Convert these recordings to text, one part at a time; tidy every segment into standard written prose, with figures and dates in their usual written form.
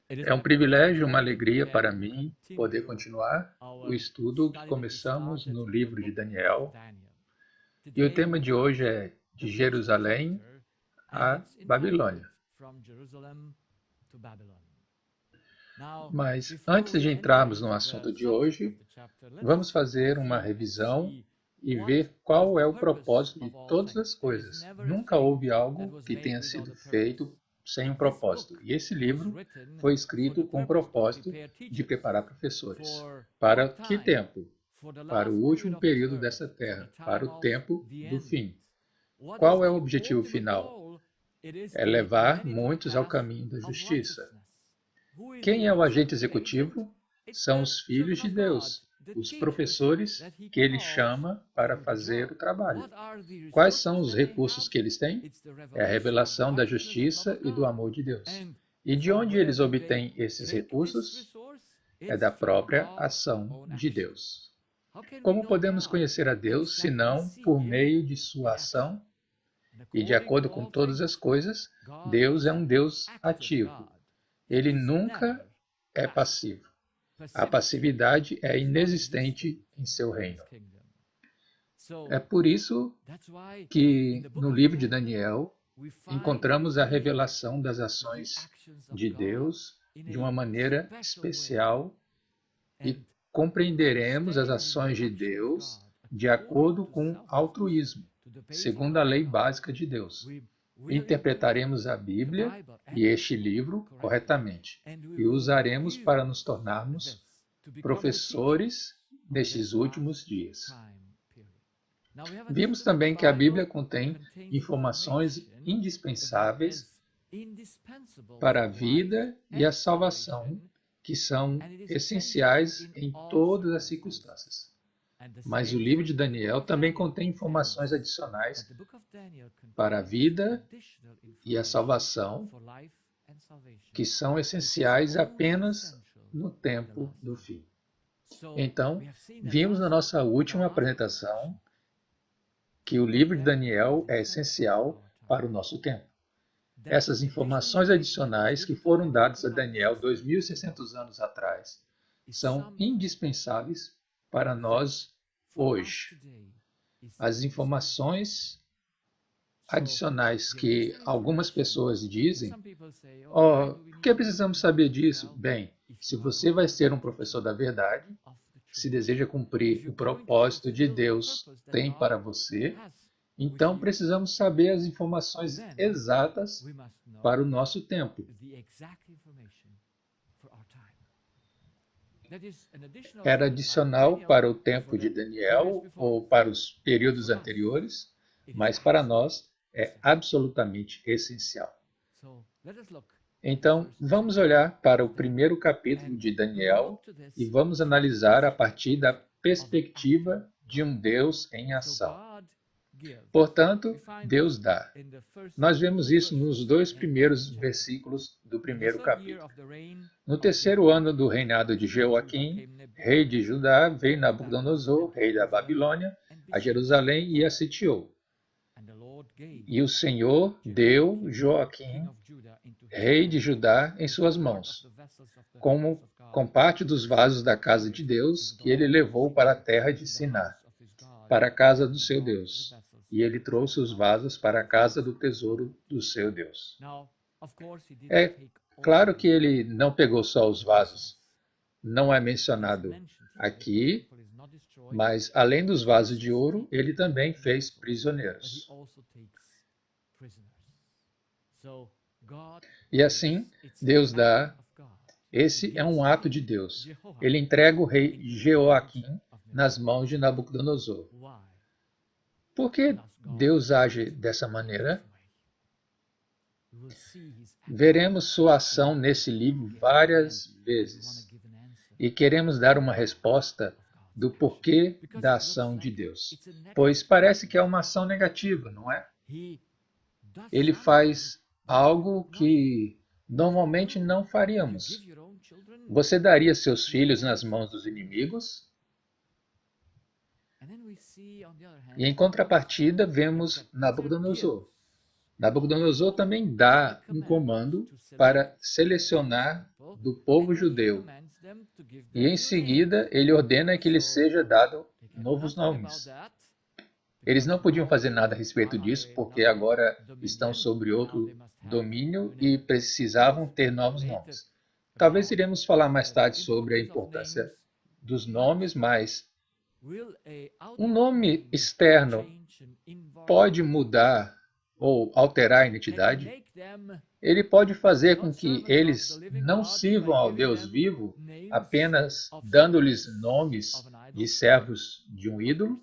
É um privilégio, uma alegria para mim poder continuar o estudo que começamos no livro de Daniel. E o tema de hoje é de Jerusalém a Babilônia. Mas antes de entrarmos no assunto de hoje, vamos fazer uma revisão e ver qual é o propósito de todas as coisas. Nunca houve algo que tenha sido feito sem um propósito. E esse livro foi escrito com o propósito de preparar professores. Para que tempo? Para o último período dessa terra, para o tempo do fim. Qual é o objetivo final? É levar muitos ao caminho da justiça. Quem é o agente executivo? São os filhos de Deus, os professores que ele chama para fazer o trabalho. Quais são os recursos que eles têm? É a revelação da justiça e do amor de Deus. E de onde eles obtêm esses recursos? É da própria ação de Deus. Como podemos conhecer a Deus se não por meio de sua ação? E de acordo com todas as coisas, Deus é um Deus ativo. Ele nunca é passivo. A passividade é inexistente em seu reino. É por isso que no livro de Daniel encontramos a revelação das ações de Deus de uma maneira especial e compreenderemos as ações de Deus de acordo com altruísmo, segundo a lei básica de Deus. Interpretaremos a Bíblia e este livro corretamente e usaremos para nos tornarmos professores nestes últimos dias. Vimos também que a Bíblia contém informações indispensáveis para a vida e a salvação, que são essenciais em todas as circunstâncias. Mas o livro de Daniel também contém informações adicionais para a vida e a salvação, que são essenciais apenas no tempo do fim. Então, vimos na nossa última apresentação que o livro de Daniel é essencial para o nosso tempo. Essas informações adicionais que foram dadas a Daniel 2.600 anos atrás são indispensáveis para nós hoje. As informações adicionais que algumas pessoas dizem, por que precisamos saber disso? Bem, se você vai ser um professor da verdade, se deseja cumprir o propósito de Deus tem para você, então precisamos saber as informações exatas para o nosso tempo. Era adicional para o tempo de Daniel ou para os períodos anteriores, mas para nós é absolutamente essencial. Então, vamos olhar para o primeiro capítulo de Daniel e vamos analisar a partir da perspectiva de um Deus em ação. Portanto, Deus dá. Nós vemos isso nos dois primeiros versículos do primeiro capítulo. No terceiro ano do reinado de Jeoaquim, rei de Judá, veio Nabucodonosor, rei da Babilônia, a Jerusalém e a sitiou. E o Senhor deu Joaquim, rei de Judá, em suas mãos, com parte dos vasos da casa de Deus, que ele levou para a terra de Siná, para a casa do seu Deus. E ele trouxe os vasos para a casa do tesouro do seu Deus. É claro que ele não pegou só os vasos. Não é mencionado aqui, mas além dos vasos de ouro, ele também fez prisioneiros. E assim, Deus dá. Esse é um ato de Deus. Ele entrega o rei Jeoaquim nas mãos de Nabucodonosor. Por que Deus age dessa maneira? Veremos sua ação nesse livro várias vezes e queremos dar uma resposta do porquê da ação de Deus. Pois parece que é uma ação negativa, não é? Ele faz algo que normalmente não faríamos. Você daria seus filhos nas mãos dos inimigos? E em contrapartida, vemos Nabucodonosor. Nabucodonosor também dá um comando para selecionar do povo judeu. E em seguida, ele ordena que lhes seja dado novos nomes. Eles não podiam fazer nada a respeito disso, porque agora estão sobre outro domínio e precisavam ter novos nomes. Talvez iremos falar mais tarde sobre a importância dos nomes, mas um nome externo pode mudar ou alterar a identidade. Ele pode fazer com que eles não sirvam ao Deus vivo apenas dando-lhes nomes de servos de um ídolo?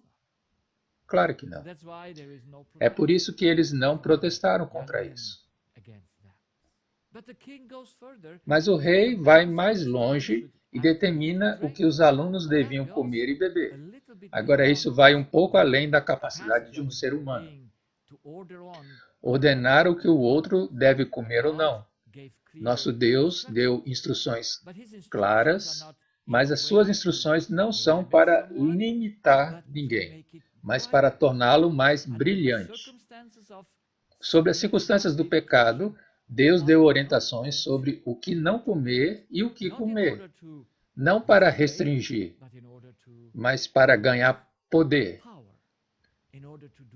Claro que não. É por isso que eles não protestaram contra isso. Mas o rei vai mais longe e determina o que os alunos deviam comer e beber. Agora, isso vai um pouco além da capacidade de um ser humano. Ordenar o que o outro deve comer ou não. Nosso Deus deu instruções claras, mas as suas instruções não são para limitar ninguém, mas para torná-lo mais brilhante. Sobre as circunstâncias do pecado, Deus deu orientações sobre o que não comer e o que comer, não para restringir, mas para ganhar poder,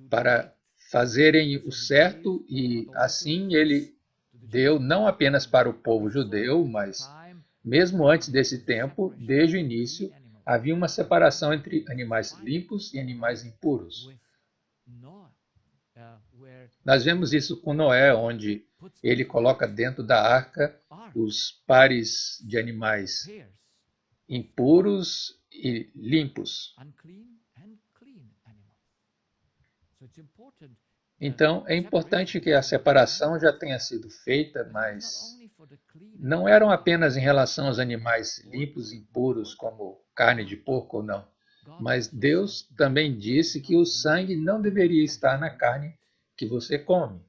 para fazerem o certo, e assim ele deu não apenas para o povo judeu, mas mesmo antes desse tempo, desde o início, havia uma separação entre animais limpos e animais impuros. Nós vemos isso com Noé, onde ele coloca dentro da arca os pares de animais impuros e limpos. Então, é importante que a separação já tenha sido feita, mas não eram apenas em relação aos animais limpos e impuros, como carne de porco ou não. Mas Deus também disse que o sangue não deveria estar na carne que você come.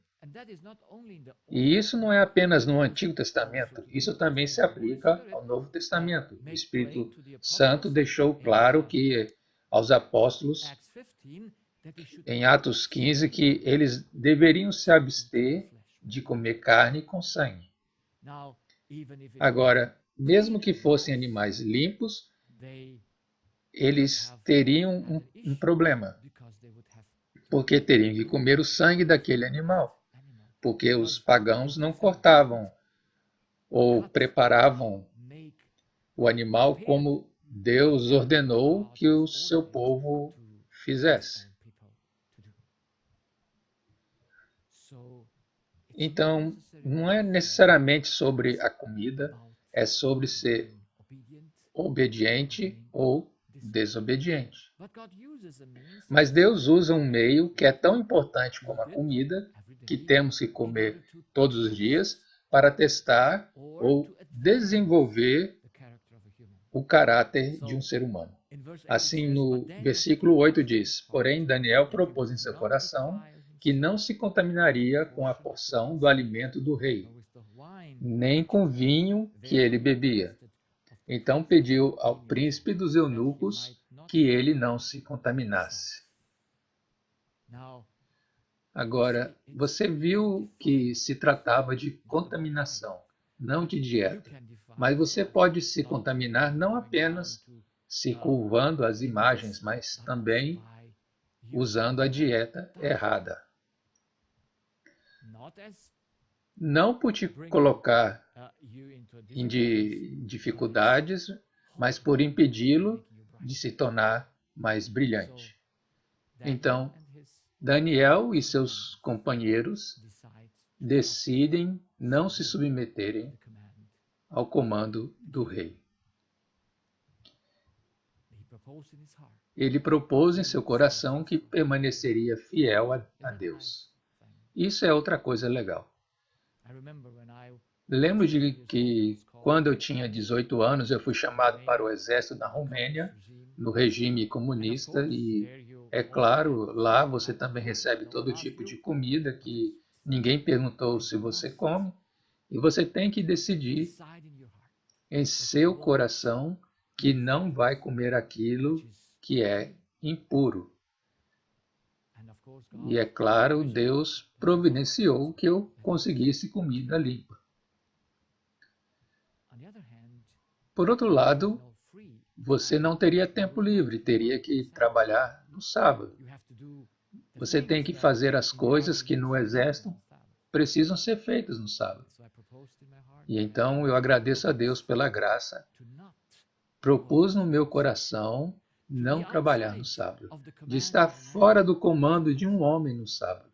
E isso não é apenas no Antigo Testamento, isso também se aplica ao Novo Testamento. O Espírito Santo deixou claro que aos apóstolos, em Atos 15, que eles deveriam se abster de comer carne com sangue. Agora, mesmo que fossem animais limpos, eles teriam um problema, porque teriam que comer o sangue daquele animal, porque os pagãos não cortavam ou preparavam o animal como Deus ordenou que o seu povo fizesse. Então, não é necessariamente sobre a comida, é sobre ser obediente ou desobediente. Mas Deus usa um meio que é tão importante como a comida, que temos que comer todos os dias, para testar ou desenvolver o caráter de um ser humano. Assim, no versículo 8 diz: Porém, Daniel propôs em seu coração que não se contaminaria com a porção do alimento do rei, nem com o vinho que ele bebia. Então pediu ao príncipe dos eunucos que ele não se contaminasse. Agora, você viu que se tratava de contaminação, não de dieta. Mas você pode se contaminar não apenas se curvando as imagens, mas também usando a dieta errada. Não por te colocar em dificuldades, mas por impedi-lo de se tornar mais brilhante. Então, Daniel e seus companheiros decidem não se submeterem ao comando do rei. Ele propôs em seu coração que permaneceria fiel a Deus. Isso é outra coisa legal. Lembro de que quando eu tinha 18 anos, eu fui chamado para o exército na Romênia, no regime comunista, e é claro, lá você também recebe todo tipo de comida que ninguém perguntou se você come, e você tem que decidir em seu coração que não vai comer aquilo que é impuro. E é claro, Deus providenciou que eu conseguisse comida limpa. Por outro lado, você não teria tempo livre, teria que trabalhar no sábado. Você tem que fazer as coisas que no exército precisam ser feitas no sábado. E então eu agradeço a Deus pela graça. Propus no meu coração não trabalhar no sábado, de estar fora do comando de um homem no sábado.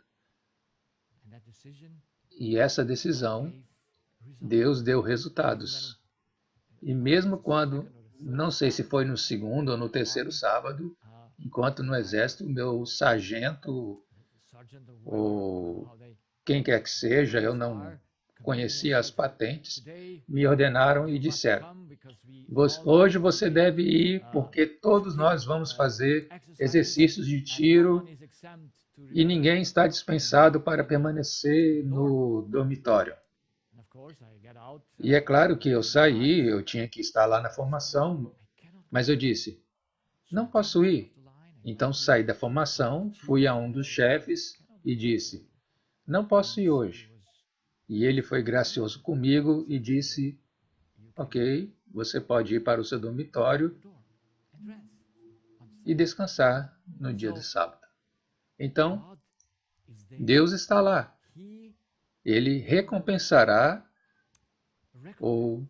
E essa decisão, Deus deu resultados. E mesmo quando, não sei se foi no segundo ou no terceiro sábado, enquanto no exército, o meu sargento, ou quem quer que seja, eu não conhecia as patentes, me ordenaram e disseram: hoje você deve ir porque todos nós vamos fazer exercícios de tiro e ninguém está dispensado para permanecer no dormitório. E é claro que eu saí, eu tinha que estar lá na formação, mas eu disse: não posso ir. Então saí da formação, fui a um dos chefes e disse: não posso ir hoje. E ele foi gracioso comigo e disse: ok, você pode ir para o seu dormitório e descansar no dia de sábado. Então, Deus está lá. Ele recompensará, ou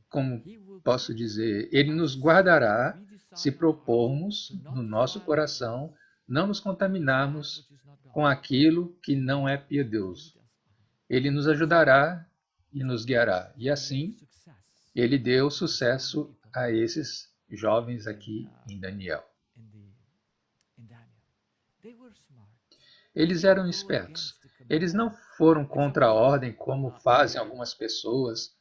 como posso dizer, Ele nos guardará se propormos no nosso coração não nos contaminarmos com aquilo que não é piedoso. Ele nos ajudará e nos guiará. E assim, Ele deu sucesso a esses jovens aqui em Daniel. Eles eram espertos. Eles não foram contra a ordem como fazem algumas pessoas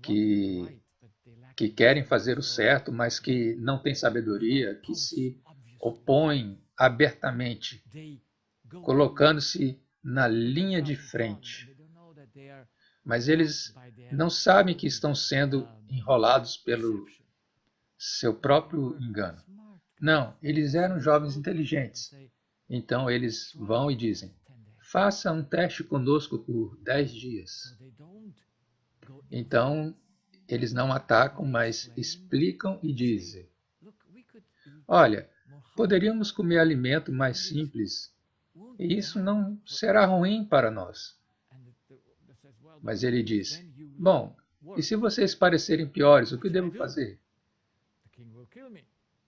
que querem fazer o certo, mas que não têm sabedoria, que se opõem abertamente, colocando-se na linha de frente. Mas eles não sabem que estão sendo enrolados pelo seu próprio engano. Não, eles eram jovens inteligentes. Então eles vão e dizem: faça um teste conosco por 10 dias. Então eles não atacam, mas explicam e dizem: olha, poderíamos comer alimento mais simples e isso não será ruim para nós. Mas ele diz: bom, e se vocês parecerem piores, o que devo fazer?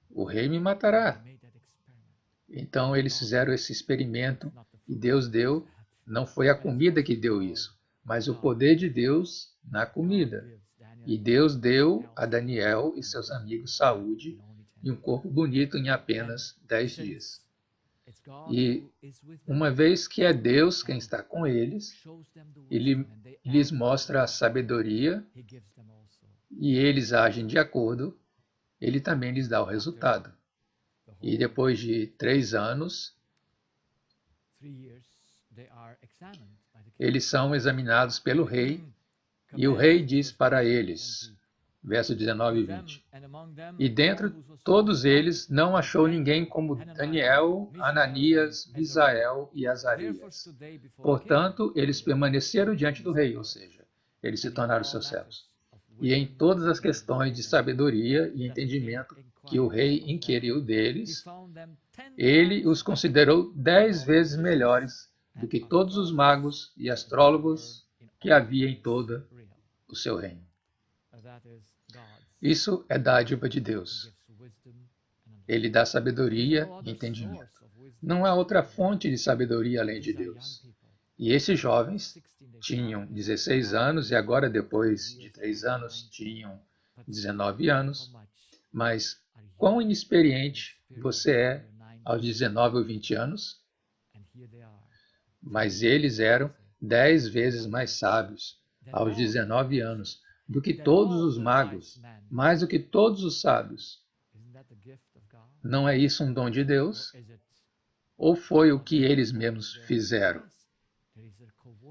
O rei me matará. Então eles fizeram esse experimento e Deus deu, não foi a comida que deu isso, mas o poder de Deus na comida. E Deus deu a Daniel e seus amigos saúde e um corpo bonito em apenas 10 dias. E uma vez que é Deus quem está com eles, Ele lhes mostra a sabedoria e eles agem de acordo, Ele também lhes dá o resultado. E depois de 3 anos, eles são examinados pelo rei, e o rei diz para eles, verso 19 e 20, e dentre todos eles não achou ninguém como Daniel, Ananias, Misael e Azarias. Portanto, eles permaneceram diante do rei, ou seja, eles se tornaram seus servos. E em todas as questões de sabedoria e entendimento que o rei inquiriu deles, ele os considerou 10 vezes melhores do que todos os magos e astrólogos que havia em todo o seu reino. Isso é dádiva de Deus. Ele dá sabedoria e entendimento. Não há outra fonte de sabedoria além de Deus. E esses jovens tinham 16 anos e agora, depois de 3 anos, tinham 19 anos. Mas quão inexperiente você é aos 19 ou 20 anos? Mas eles eram 10 vezes mais sábios aos 19 anos do que todos os magos, mais do que todos os sábios. Não é isso um dom de Deus? Ou foi o que eles mesmos fizeram?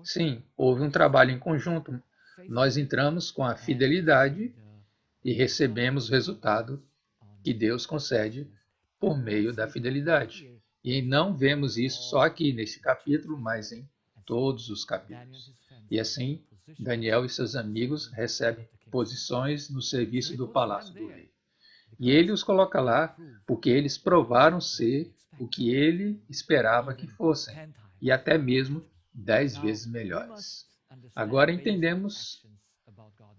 Sim, houve um trabalho em conjunto. Nós entramos com a fidelidade e recebemos o resultado que Deus concede por meio da fidelidade. E não vemos isso só aqui nesse capítulo, mas em todos os capítulos. E assim, Daniel e seus amigos recebem posições no serviço do palácio do rei. E ele os coloca lá porque eles provaram ser o que ele esperava que fossem, e até mesmo 10 vezes melhores. Agora entendemos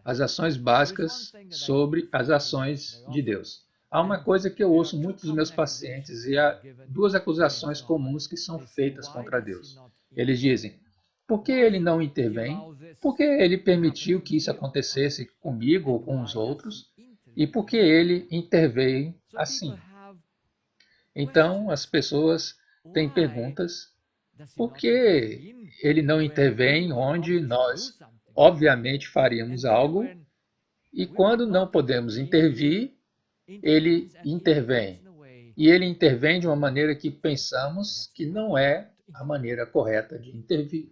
as ações básicas sobre as ações de Deus. Há uma coisa que eu ouço muito dos meus pacientes e há duas acusações comuns que são feitas contra Deus. Eles dizem: por que ele não intervém? Por que ele permitiu que isso acontecesse comigo ou com os outros? E por que ele interveio assim? Então, as pessoas têm perguntas: por que ele não intervém onde nós, obviamente, faríamos algo? E quando não podemos intervir, ele intervém. E ele intervém de uma maneira que pensamos que não é a maneira correta de intervir.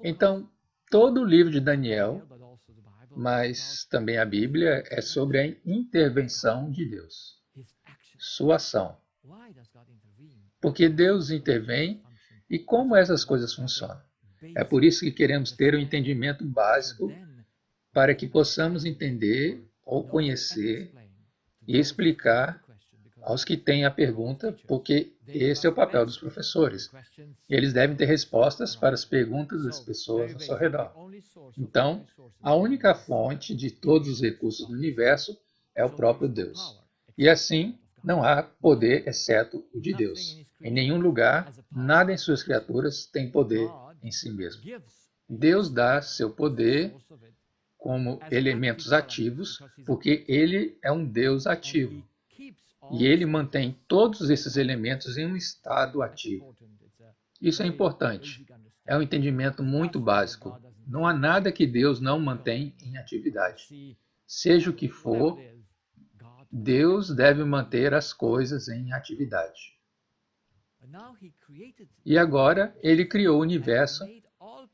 Então, todo o livro de Daniel, mas também a Bíblia, é sobre a intervenção de Deus, sua ação. Porque Deus intervém e como essas coisas funcionam. É por isso que queremos ter um entendimento básico para que possamos entender ou conhecer e explicar aos que têm a pergunta, porque esse é o papel dos professores. Eles devem ter respostas para as perguntas das pessoas ao seu redor. Então, a única fonte de todos os recursos do universo é o próprio Deus. E assim, não há poder exceto o de Deus. Em nenhum lugar, nada em suas criaturas tem poder em si mesmo. Deus dá seu poder como elementos ativos, porque ele é um Deus ativo. E ele mantém todos esses elementos em um estado ativo. Isso é importante. É um entendimento muito básico. Não há nada que Deus não mantém em atividade. Seja o que for, Deus deve manter as coisas em atividade. E agora ele criou o universo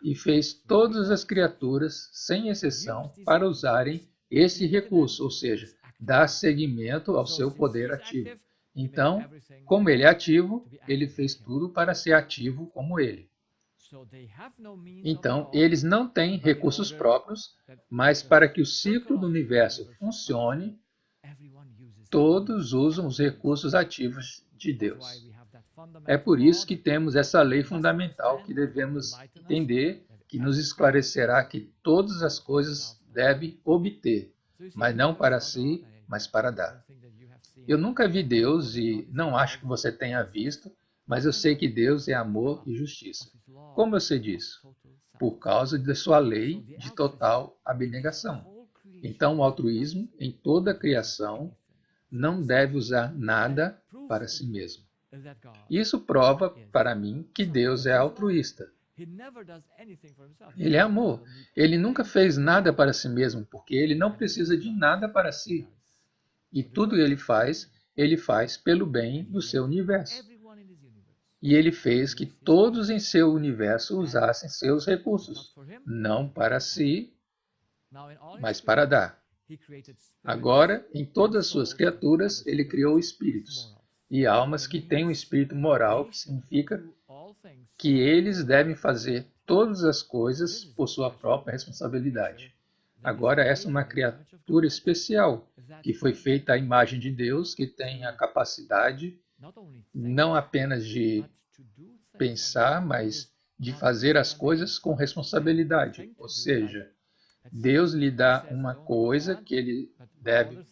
e fez todas as criaturas, sem exceção, para usarem esse recurso, ou seja, dar seguimento ao seu poder ativo. Então, como ele é ativo, ele fez tudo para ser ativo como ele. Então, eles não têm recursos próprios, mas para que o ciclo do universo funcione, todos usam os recursos ativos de Deus. É por isso que temos essa lei fundamental que devemos entender, que nos esclarecerá que todas as coisas devem obter, mas não para si, mas para dar. Eu nunca vi Deus e não acho que você tenha visto, mas eu sei que Deus é amor e justiça. Como eu sei disso? Por causa de sua lei de total abnegação. Então, o altruísmo em toda a criação não deve usar nada para si mesmo. Isso prova para mim que Deus é altruísta. Ele é amor. Ele nunca fez nada para si mesmo, porque ele não precisa de nada para si. E tudo ele faz pelo bem do seu universo. E ele fez que todos em seu universo usassem seus recursos, não para si, mas para dar. Agora, em todas as suas criaturas, ele criou espíritos e almas que têm um espírito moral, que significa que eles devem fazer todas as coisas por sua própria responsabilidade. Agora, essa é uma criatura especial, que foi feita à imagem de Deus, que tem a capacidade não apenas de pensar, mas de fazer as coisas com responsabilidade. Ou seja, Deus lhe dá uma coisa que ele deve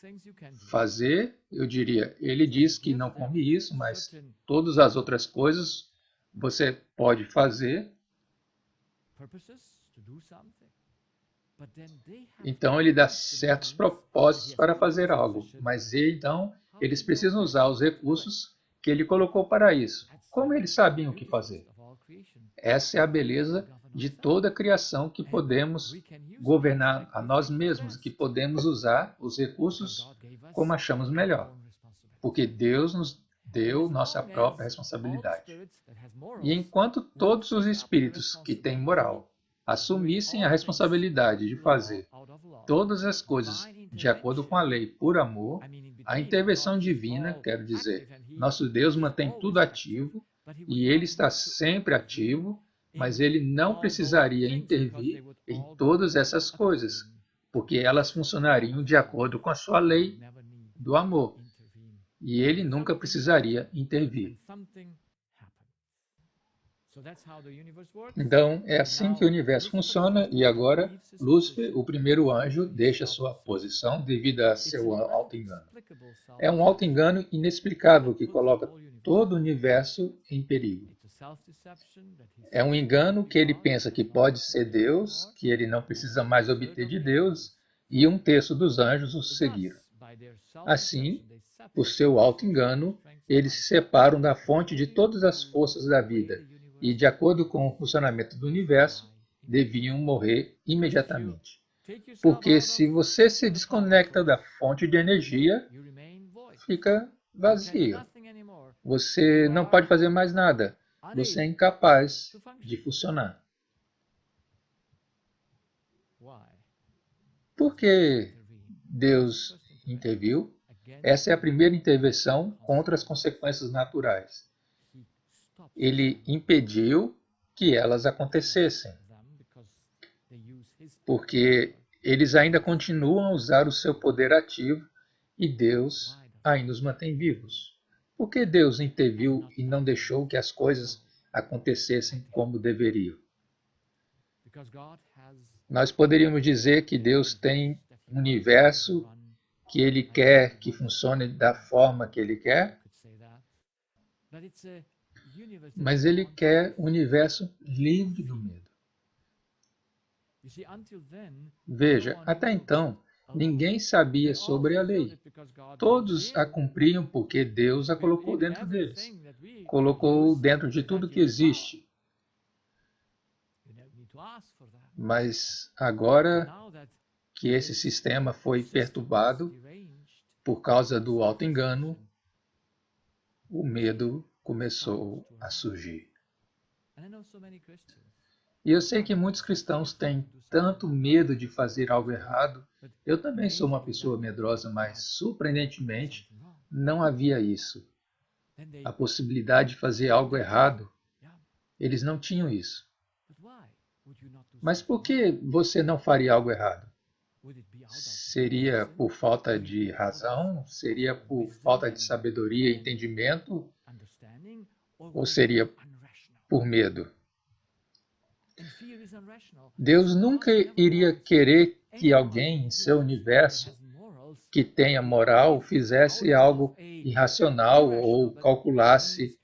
fazer, eu diria, ele diz que não come isso, mas todas as outras coisas você pode fazer. Então ele dá certos propósitos para fazer algo, mas então eles precisam usar os recursos que ele colocou para isso. Como eles sabiam o que fazer? Essa é a beleza de toda a criação, que podemos governar a nós mesmos, que podemos usar os recursos como achamos melhor, porque Deus nos deu nossa própria responsabilidade. E enquanto todos os espíritos que têm moral assumissem a responsabilidade de fazer todas as coisas de acordo com a lei por amor, A intervenção divina, quero dizer, nosso Deus mantém tudo ativo e Ele está sempre ativo, mas Ele não precisaria intervir em todas essas coisas, porque elas funcionariam de acordo com a sua lei do amor, e Ele nunca precisaria intervir. Então, é assim que o universo funciona, e agora Lúcifer, o primeiro anjo, deixa sua posição devido a seu auto-engano. É um auto-engano inexplicável que coloca todo o universo em perigo. É um engano que ele pensa que pode ser Deus, que ele não precisa mais obter de Deus, e um terço dos anjos o seguiram. Assim, por seu auto-engano, eles se separam da fonte de todas as forças da vida e, de acordo com o funcionamento do universo, deviam morrer imediatamente. Porque se você se desconecta da fonte de energia, fica vazio. Você não pode fazer mais nada. Você é incapaz de funcionar. Por que Deus interviu? Essa é a primeira intervenção contra as consequências naturais. Ele impediu que elas acontecessem, porque eles ainda continuam a usar o seu poder ativo e Deus ainda os mantém vivos. Por que Deus interviu e não deixou que as coisas acontecessem como deveriam? Nós poderíamos dizer que Deus tem um universo que Ele quer que funcione da forma que Ele quer, mas Ele quer um universo livre do medo. Veja, até então, ninguém sabia sobre a lei. Todos a cumpriam porque Deus a colocou dentro deles. Colocou dentro de tudo que existe. Mas agora que esse sistema foi perturbado por causa do auto-engano, o medo começou a surgir. E eu sei que muitos cristãos têm tanto medo de fazer algo errado. Eu também sou uma pessoa medrosa, mas surpreendentemente não havia isso. A possibilidade de fazer algo errado, eles não tinham isso. Mas por que você não faria algo errado? Seria por falta de razão? Seria por falta de sabedoria e entendimento? Ou seria por medo? Deus nunca iria querer que alguém em seu universo que tenha moral fizesse algo irracional ou calculasse: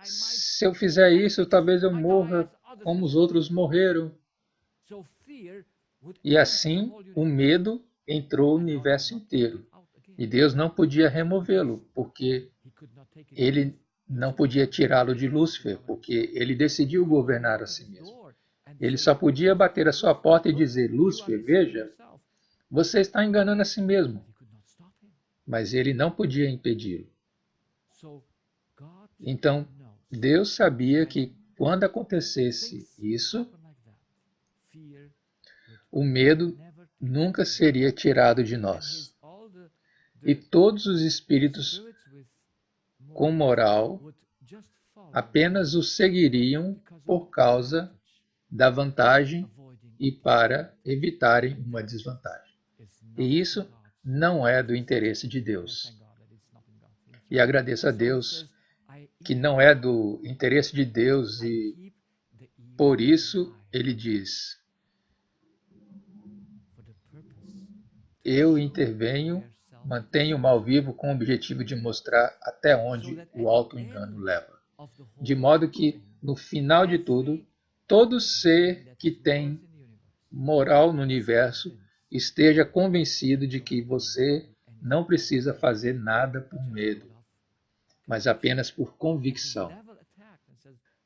se eu fizer isso, talvez eu morra como os outros morreram. E assim, o medo entrou no universo inteiro. E Deus não podia removê-lo, porque ele não podia tirá-lo de Lúcifer, porque ele decidiu governar a si mesmo. Ele só podia bater a sua porta e dizer: Lúcifer, veja, você está enganando a si mesmo. Mas ele não podia impedi-lo. Então, Deus sabia que quando acontecesse isso, o medo nunca seria tirado de nós. E todos os espíritos com moral apenas o seguiriam por causa da vantagem e para evitarem uma desvantagem. E isso não é do interesse de Deus. E agradeço a Deus que não é do interesse de Deus e por isso ele diz: eu intervenho, mantenho o mal vivo com o objetivo de mostrar até onde o auto-engano leva. De modo que, no final de tudo, todo ser que tem moral no universo esteja convencido de que você não precisa fazer nada por medo, mas apenas por convicção.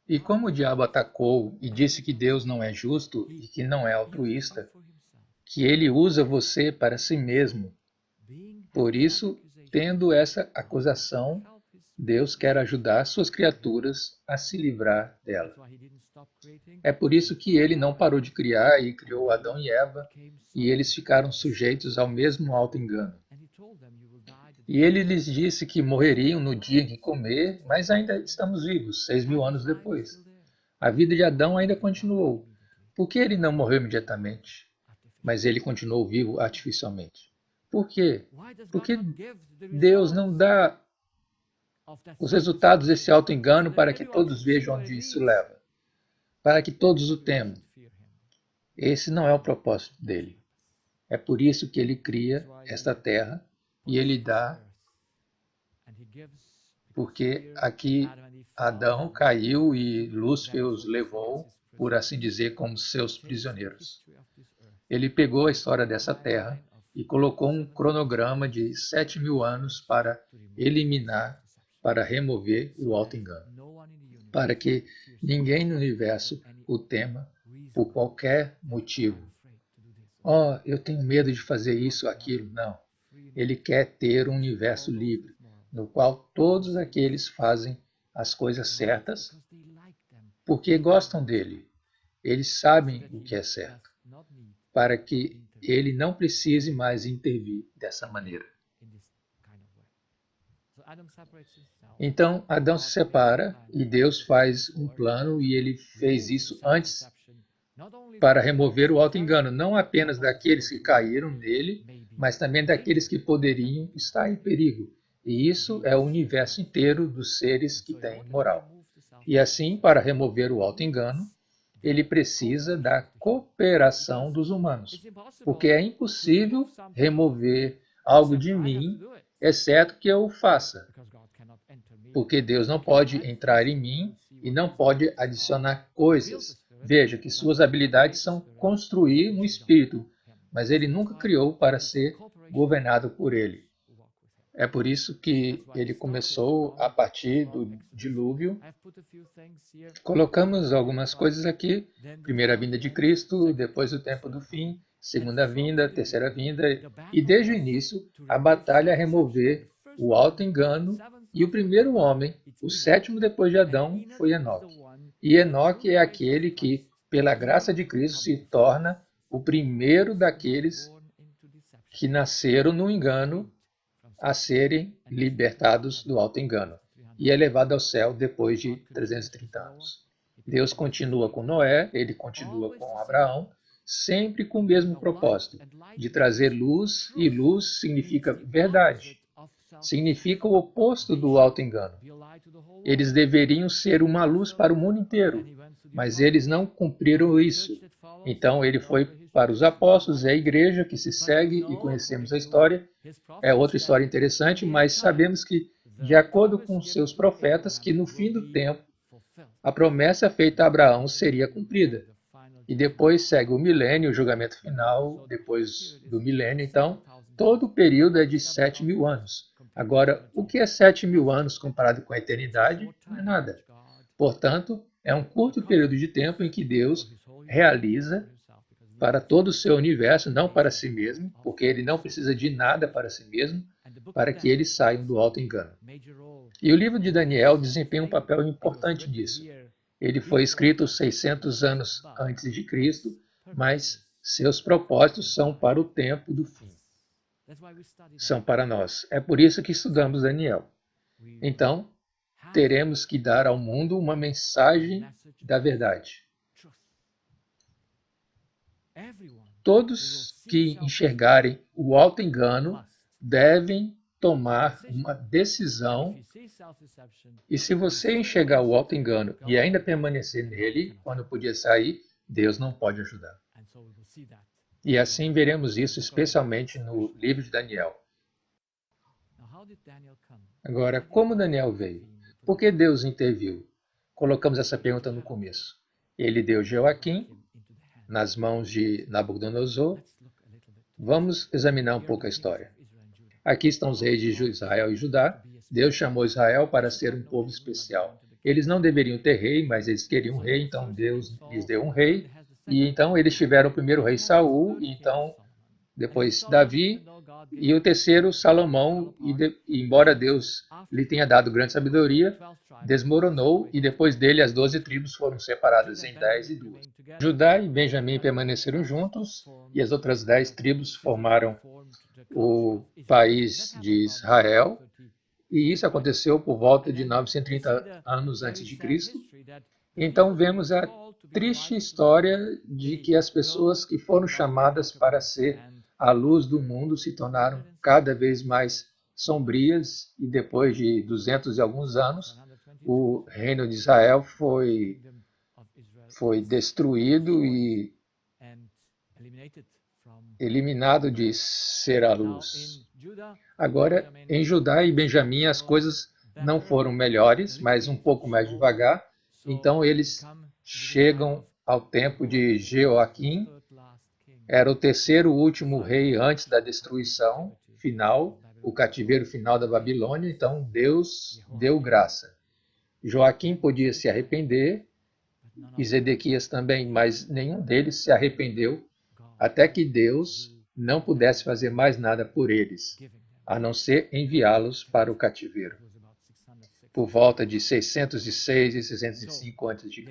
E como o diabo atacou e disse que Deus não é justo e que não é altruísta, que ele usa você para si mesmo. Por isso, tendo essa acusação, Deus quer ajudar suas criaturas a se livrar dela. É por isso que ele não parou de criar e criou Adão e Eva, e eles ficaram sujeitos ao mesmo auto-engano. E ele lhes disse que morreriam no dia em que comer, mas ainda estamos vivos, 6.000 anos depois. A vida de Adão ainda continuou. Por que ele não morreu imediatamente? Mas ele continuou vivo artificialmente. Por quê? Porque Deus não dá os resultados desse auto-engano para que todos vejam onde isso leva, para que todos o temam. Esse não é o propósito dele. É por isso que ele cria esta terra e ele dá, porque aqui Adão caiu e Lúcifer os levou, por assim dizer, como seus prisioneiros. Ele pegou a história dessa terra e colocou um cronograma de 7.000 anos para eliminar, para remover o auto-engano, para que ninguém no universo o tema por qualquer motivo. Oh, eu tenho medo de fazer isso ou aquilo. Não. Ele quer ter um universo livre, no qual todos aqueles fazem as coisas certas porque gostam dele. Eles sabem o que é certo, para que ele não precise mais intervir dessa maneira. Então, Adão se separa e Deus faz um plano e ele fez isso antes para remover o auto-engano, não apenas daqueles que caíram nele, mas também daqueles que poderiam estar em perigo. E isso é o universo inteiro dos seres que têm moral. E assim, para remover o auto-engano, ele precisa da cooperação dos humanos, porque é impossível remover algo de mim, exceto que eu o faça, porque Deus não pode entrar em mim e não pode adicionar coisas. Veja que suas habilidades são construir um espírito, mas ele nunca criou para ser governado por ele. É por isso que ele começou a partir do dilúvio. Colocamos algumas coisas aqui: primeira vinda de Cristo, depois o tempo do fim, segunda vinda, terceira vinda, e desde o início a batalha é remover o auto-engano, e o primeiro homem, o sétimo depois de Adão, foi Enoque. E Enoque é aquele que, pela graça de Cristo, se torna o primeiro daqueles que nasceram no engano a serem libertados do auto-engano, e é levado ao céu depois de 330 anos. Deus continua com Noé, ele continua com Abraão, sempre com o mesmo propósito, de trazer luz, e luz significa verdade, significa o oposto do auto-engano. Eles deveriam ser uma luz para o mundo inteiro, mas eles não cumpriram isso. Então ele foi para os apóstolos, é a igreja que se segue e conhecemos a história. É outra história interessante, mas sabemos que, de acordo com seus profetas, que no fim do tempo, a promessa feita a Abraão seria cumprida. E depois segue o milênio, o julgamento final, depois do milênio. Então, todo o período é de 7.000 anos. Agora, o que é 7.000 anos comparado com a eternidade? Não é nada. Portanto, é um curto período de tempo em que Deus realiza para todo o seu universo, não para si mesmo, porque ele não precisa de nada para si mesmo, para que eles saiam do auto-engano. E o livro de Daniel desempenha um papel importante nisso. Ele foi escrito 600 anos antes de Cristo, mas seus propósitos são para o tempo do fim. São para nós. É por isso que estudamos Daniel. Então, teremos que dar ao mundo uma mensagem da verdade. Todos que enxergarem o auto-engano devem tomar uma decisão, e se você enxergar o auto-engano e ainda permanecer nele, quando podia sair, Deus não pode ajudar. E assim veremos isso especialmente no livro de Daniel. Agora, como Daniel veio? Por que Deus interviu? Colocamos essa pergunta no começo. Ele deu Joaquim nas mãos de Nabucodonosor. Vamos examinar um pouco a história. Aqui estão os reis de Israel e Judá. Deus chamou Israel para ser um povo especial. Eles não deveriam ter rei, mas eles queriam um rei, então Deus lhes deu um rei. E então eles tiveram o primeiro rei Saul, e então depois Davi, E o terceiro, Salomão, embora Deus lhe tenha dado grande sabedoria, desmoronou, e depois dele as 12 tribos foram separadas em 10 e 2. Judá e Benjamim permaneceram juntos, e as outras 10 tribos formaram o país de Israel, e isso aconteceu por volta de 930 anos antes de Cristo. Então vemos a triste história de que as pessoas que foram chamadas para ser a luz do mundo se tornaram cada vez mais sombrias, e depois de 200 e alguns anos, o reino de Israel foi destruído e eliminado de ser a luz. Agora, em Judá e Benjamim, as coisas não foram melhores, mas um pouco mais devagar. Então, eles chegam ao tempo de Jeoaquim. Era o terceiro último rei antes da destruição final, o cativeiro final da Babilônia. Então, Deus deu graça. Joaquim podia se arrepender, e Zedequias também, mas nenhum deles se arrependeu, até que Deus não pudesse fazer mais nada por eles, a não ser enviá-los para o cativeiro, por volta de 606 e 605 a.C.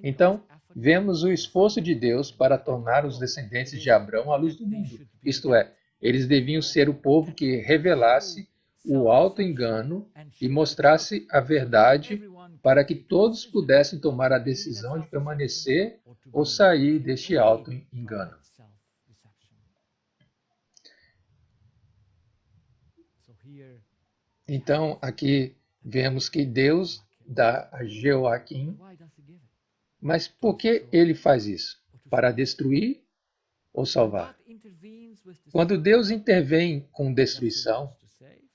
Então, vemos o esforço de Deus para tornar os descendentes de Abrão a luz do mundo. Isto é, eles deviam ser o povo que revelasse o auto-engano e mostrasse a verdade, para que todos pudessem tomar a decisão de permanecer ou sair deste auto-engano. Então, aqui vemos que Deus dá a Jeoaquim, mas por que ele faz isso? Para destruir ou salvar? Quando Deus intervém com destruição,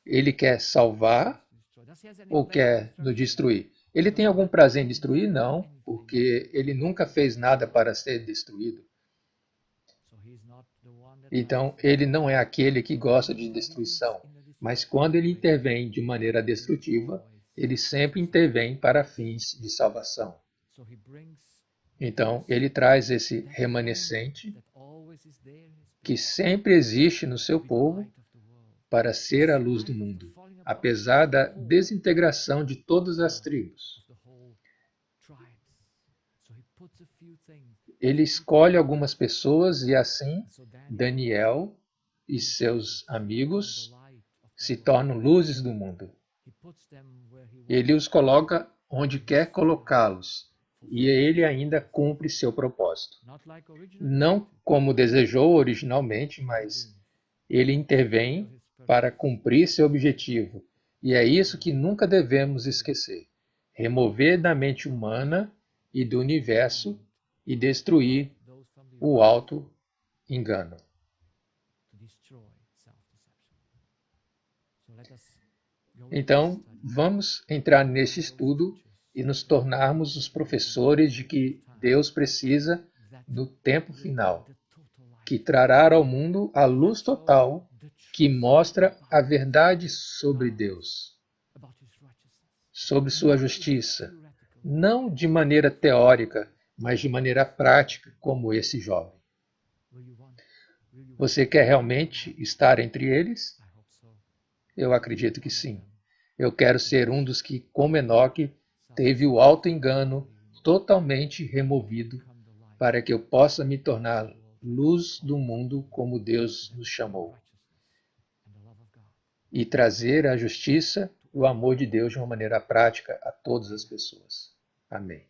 ele quer salvar ou quer nos destruir? Ele tem algum prazer em destruir? Não, porque ele nunca fez nada para ser destruído. Então, ele não é aquele que gosta de destruição, mas quando ele intervém de maneira destrutiva, ele sempre intervém para fins de salvação. Então, ele traz esse remanescente que sempre existe no seu povo para ser a luz do mundo, apesar da desintegração de todas as tribos. Ele escolhe algumas pessoas e assim Daniel e seus amigos se tornam luzes do mundo. Ele os coloca onde quer colocá-los, e ele ainda cumpre seu propósito. Não como desejou originalmente, mas ele intervém para cumprir seu objetivo. E é isso que nunca devemos esquecer: remover da mente humana e do universo e destruir o auto-engano. Então, vamos entrar neste estudo e nos tornarmos os professores de que Deus precisa no tempo final, que trará ao mundo a luz total que mostra a verdade sobre Deus, sobre sua justiça, não de maneira teórica, mas de maneira prática, como esse jovem. Você quer realmente estar entre eles? Eu acredito que sim. Eu quero ser um dos que, como Enoque, teve o auto-engano totalmente removido, para que eu possa me tornar luz do mundo como Deus nos chamou, e trazer a justiça e o amor de Deus de uma maneira prática a todas as pessoas. Amém.